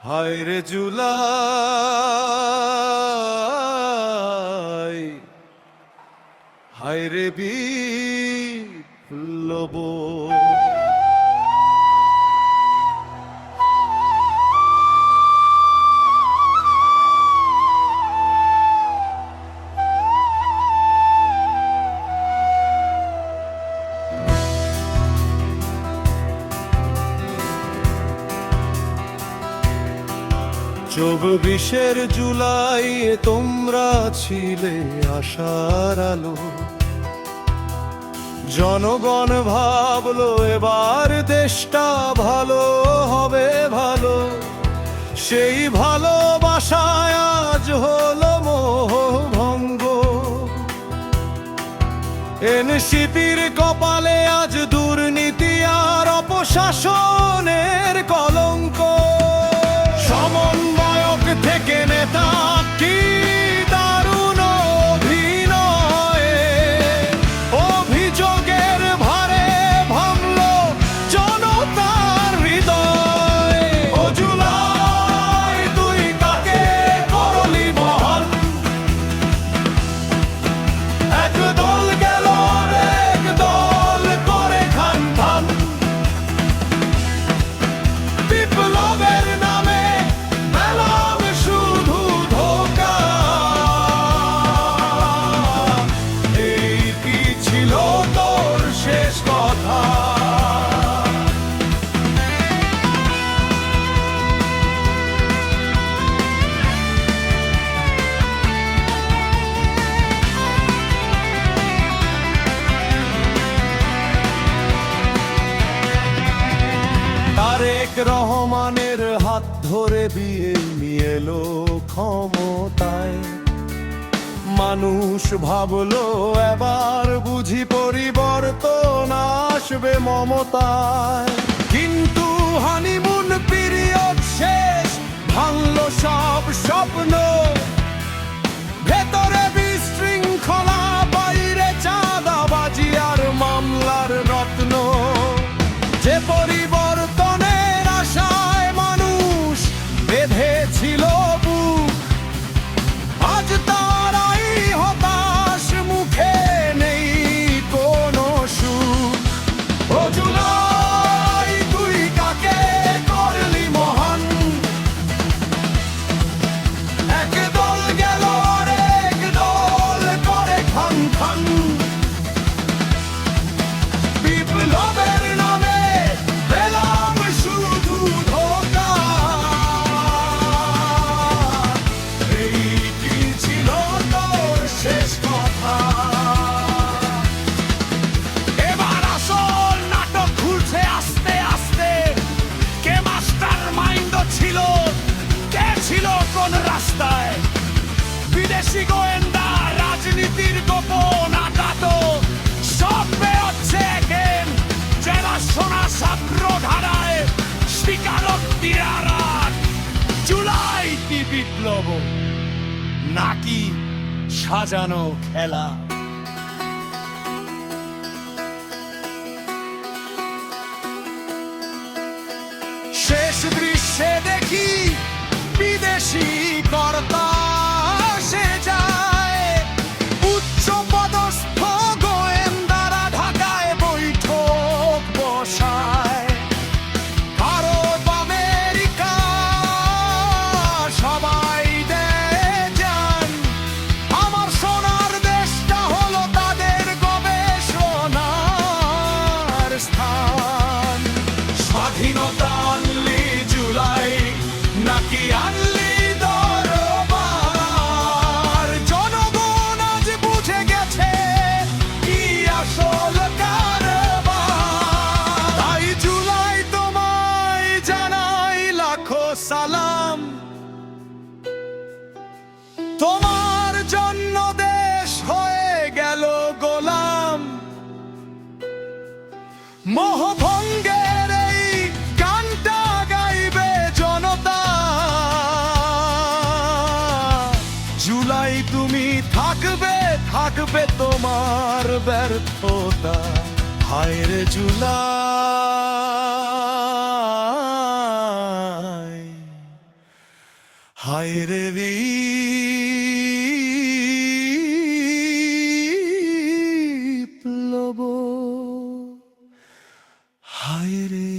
হায় রে জুলাই, হায় রে বিপ্লব। চব্বিশের জুলাই তোমরা ছিলে আশার আলো। জনগণ ভাবলো এবার দেশটা ভালো হবে ভালো। সেই ভালোবাসায় আজ হলো মোহভঙ্গ। এনসিপির কপালে আজ দুর্নীতি আর অপশাসনের কলঙ্ক। সমন্বয়ক থেকে নেতা কি দারুণ অভিনয়ে, অভিযোগের ভারে ভাঙলো জনতার হৃদয়। ও জুলাই তুই কাকে করলি মহান, এক দল গেল এক দল করে খান খান। বিপ্লবের নামে মেলাম শুধু ধোঁকা। এই কি ছিল তোর শেষ কথা? তারেক রহমানের হাত ধরে বিএনপি এলো ক্ষমতায়। মানুষ ভাবলো এবার বুঝি পরিবর্তন আসবে মমতায়। কিন্তু হানিমুন পিরিয়ড শেষ, ভাঙলো সব স্বপ্ন। ভেতরে বিশৃঙ্খলা, বাইরে চাঁদাবাজি আর মামলার রত্ন। যে পরিবর্তনের আশায় মানুষ বেঁধেছিল বুক, আজ তারাই হতাশ, মুখে নেই কোনো সুখ। ও জুলাই তুই কাকে করলি মহান, এক দল গেল আর এক দল করে খান খান। বিপ্লবের নামে পেলাম শুধু ধোঁকা। এই কি ছিল তোর শেষ কথা? এবার আসল নাটক খুলছে আস্তে আস্তে। কে মাস্টার মাইন্ড ছিল, কে ছিল কোন রাস্তায়। বিদেশি গোয়েন্দা, রাজনীতির গোপন আঘাত সব পেয়েছে কেন। জেলা সোনা ছাত্র ধারায় স্বীকারোক্তির আরাত। জুলাই কি বিপ্লব নাকি সাজানো খেলা? শেষ দৃশ্যে দেখি বিদেশি কর্তা সে যায়। উচ্চ পদস্থ গোয়েন্দারা ঢাকায় বৈঠক বসায়। ভারত আমেরিকা সবাই দেয় জান। আমার সোনার দেশটা হলো তাদের গবেষণার স্থান। স্বাধীনতা আনলি জুলাই নাকি আনলি দরবার? জনগণ আজ বুঝে গেছে কি আসল কারবার। তাই জুলাই তোমায় জানাই লাখো সালাম। তোমার জন্য দেশ হয়ে গেল গোলাম। মোহভঙ্গের এই গানটা গাইবে জনতা। জুলাই তুমি থাকবে, থাকবে তোমার ব্যর্থতা। হায় রে জুলাই। হায় রে বিপ্লব, হায় রে